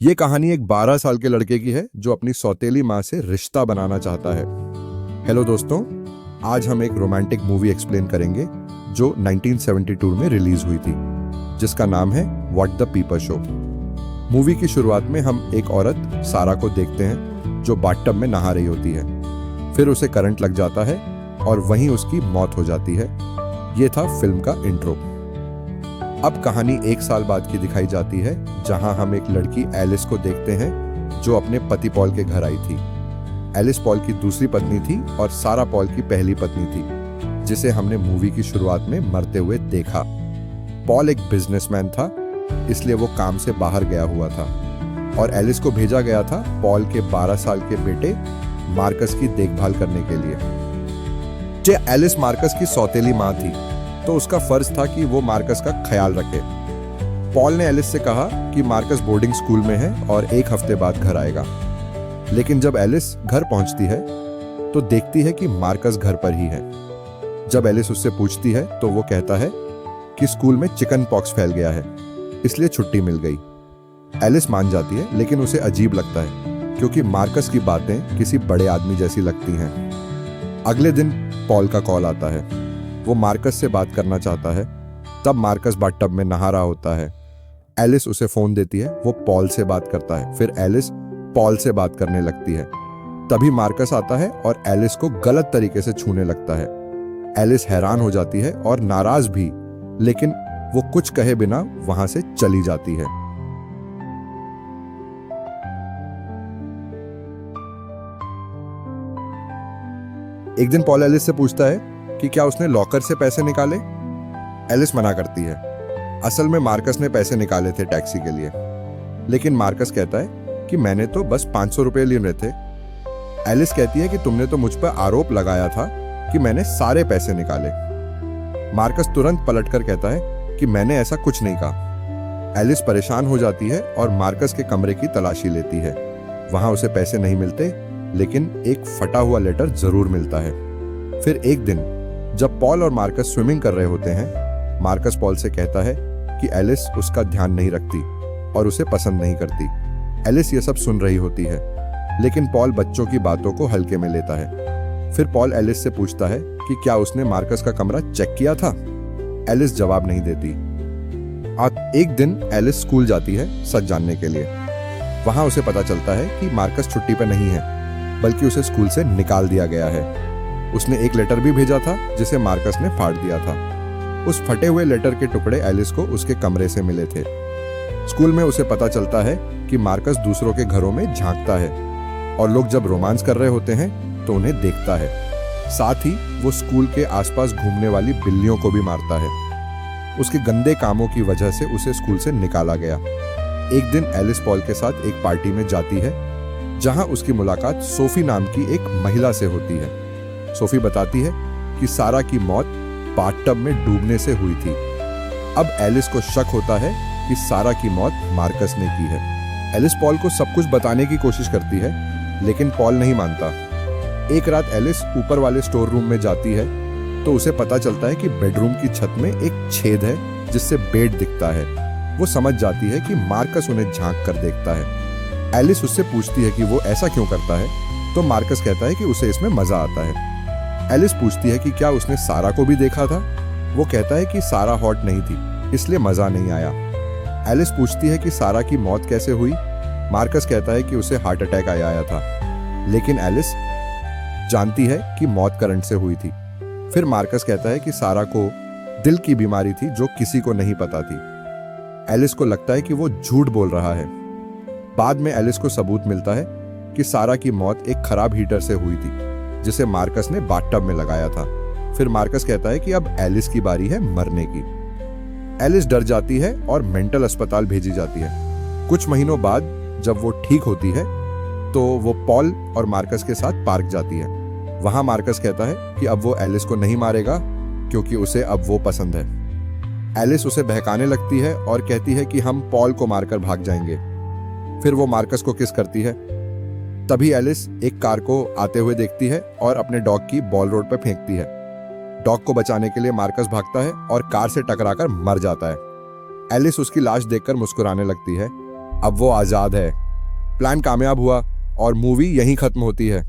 ये कहानी एक 12 साल के लड़के की है जो अपनी सौतेली माँ से रिश्ता बनाना चाहता है। हेलो दोस्तों, आज हम एक रोमांटिक मूवी एक्सप्लेन करेंगे जो 1972 में रिलीज हुई थी, जिसका नाम है व्हाट द पीपर शो। मूवी की शुरुआत में हम एक औरत सारा को देखते हैं जो बाथटब में नहा रही होती है। फिर उसे करंट लग जाता है और वहीं उसकी मौत हो जाती है। ये था फिल्म का इंट्रो। अब कहानी 1 साल बाद की दिखाई जाती है, जहां हम एक लड़की एलिस को देखते हैं जो अपने पति पॉल के घर आई थी। एलिस पॉल की दूसरी पत्नी थी और सारा पॉल की पहली पत्नी थी, जिसे हमने मूवी की शुरुआत में मरते हुए देखा। पॉल एक बिजनेसमैन था, इसलिए वो काम से बाहर गया हुआ था और एलिस को भेजा गया था पॉल के 12 साल के बेटे मार्कस की देखभाल करने के लिए। एलिस मार्कस की सौतेली माँ थी, तो उसका फर्ज था कि वो मार्कस का ख्याल रखे। पॉल ने एलिस से कहा कि मार्कस बोर्डिंग स्कूल में है और 1 हफ्ते बाद घर आएगा। लेकिन जब एलिस घर पहुंचती है तो देखती है कि मार्कस घर पर ही है। जब एलिस उससे पूछती है तो वो कहता है कि स्कूल में चिकन पॉक्स फैल गया है, इसलिए छुट्टी मिल गई। एलिस मान जाती है, लेकिन उसे अजीब लगता है क्योंकि मार्कस की बातें किसी बड़े आदमी जैसी लगती हैं। अगले दिन पॉल का कॉल आता है। वो मार्कस से बात करना चाहता है। तब मार्कस बाथटब में नहा रहा होता है। एलिस उसे फोन देती है, वो पॉल से बात करता है। फिर एलिस पॉल से बात करने लगती है। तभी मार्कस आता है और एलिस को गलत तरीके से छूने लगता है। एलिस हैरान हो जाती है और नाराज भी, लेकिन वो कुछ कहे बिना वहां से चली जाती है। एक दिन पॉल एलिस से पूछता है कि क्या उसने लॉकर से पैसे निकाले। एलिस मना करती है। असल में मार्कस ने पैसे निकाले थे टैक्सी के लिए, लेकिन मार्कस कहता है कि मैंने तो बस 500 रुपए लिए थे। एलिस कहती है कि तुमने तो मुझ पर आरोप लगाया था कि मैंने सारे पैसे निकाले। मार्कस तुरंत पलटकर कहता है कि मैंने ऐसा कुछ नहीं कहा। एलिस परेशान हो जाती है और मार्कस के कमरे की तलाशी लेती है। वहां उसे पैसे नहीं मिलते, लेकिन एक फटा हुआ लेटर जरूर मिलता है। फिर एक दिन जब पॉल और मार्कस स्विमिंग कर रहे होते हैं, मार्कस पॉल से कहता है कि एलिस उसका ध्यान नहीं रखती और उसे पसंद नहीं करती। एलिस ये सब सुन रही होती है, लेकिन पॉल बच्चों की बातों को हल्के में लेता है। फिर पॉल एलिस से पूछता है कि क्या उसने मार्कस का कमरा चेक किया था। एलिस जवाब नहीं देती। एक दिन एलिस स्कूल जाती है सच जानने के लिए। वहां उसे पता चलता है कि मार्कस छुट्टी पर नहीं है, बल्कि उसे स्कूल से निकाल दिया गया है। उसने एक लेटर भी भेजा था जिसे मार्कस ने फाड़ दिया था। उस फटे हुए लेटर के टुकड़े एलिस को उसके कमरे से मिले थे। स्कूल में उसे पता चलता है कि मार्कस दूसरों के घरों में झांकता है और लोग जब रोमांस कर रहे होते हैं तो उन्हें देखता है। साथ ही वो स्कूल के आसपास घूमने वाली बिल्लियों को भी मारता है। उसके गंदे कामों की वजह से उसे स्कूल से निकाला गया। एक दिन एलिस पॉल के साथ एक पार्टी में जाती है, जहां उसकी मुलाकात सोफी नाम की एक महिला से होती है। सोफी बताती है कि सारा की मौत बाथटब में डूबने से हुई थी। अब एलिस को शक होता है कि सारा की मौत मार्कस ने की है। एलिस पॉल को सब कुछ बताने की कोशिश करती है, लेकिन पॉल नहीं मानता। एक रात एलिस ऊपर वाले स्टोर रूम में जाती है तो उसे पता चलता है कि बेडरूम की छत में एक छेद है जिससे बेड दिखता है। वो समझ जाती है कि मार्कस उन्हें झांक कर देखता है। एलिस उससे पूछती है कि वो ऐसा क्यों करता है, तो मार्कस कहता है कि उसे इसमें मजा आता है। एलिस पूछती है कि क्या उसने सारा को भी देखा था। वो कहता है कि सारा हॉट नहीं थी, इसलिए मजा नहीं आया। एलिस पूछती है कि सारा की मौत कैसे हुई। मार्कस कहता है कि उसे हार्ट अटैक आया था, लेकिन एलिस जानती है कि मौत करंट से हुई थी। फिर मार्कस कहता है कि सारा को दिल की बीमारी थी जो किसी को नहीं पता थी। एलिस को लगता है कि वो झूठ बोल रहा है। बाद में एलिस को सबूत मिलता है कि सारा की मौत एक खराब हीटर से हुई थी जिसे मार्कस ने बाथटब में लगाया था। फिर मार्कस कहता है कि अब एलिस की बारी है मरने की। एलिस डर जाती है और मेंटल अस्पताल भेजी जाती है। कुछ महीनों बाद जब वो ठीक होती है तो वो पॉल और मार्कस के साथ पार्क जाती है। वहां मार्कस कहता है कि अब वो एलिस को नहीं मारेगा क्योंकि उसे अब वो पसंद है। एलिस उसे बहकाने लगती है और कहती है कि हम पॉल को मारकर भाग जाएंगे। फिर वो मार्कस को किस करती है। तभी एलिस एक कार को आते हुए देखती है और अपने डॉग की बॉल रोड पर फेंकती है। डॉग को बचाने के लिए मार्कस भागता है और कार से टकराकर मर जाता है। एलिस उसकी लाश देखकर मुस्कुराने लगती है। अब वो आज़ाद है। प्लान कामयाब हुआ और मूवी यहीं खत्म होती है।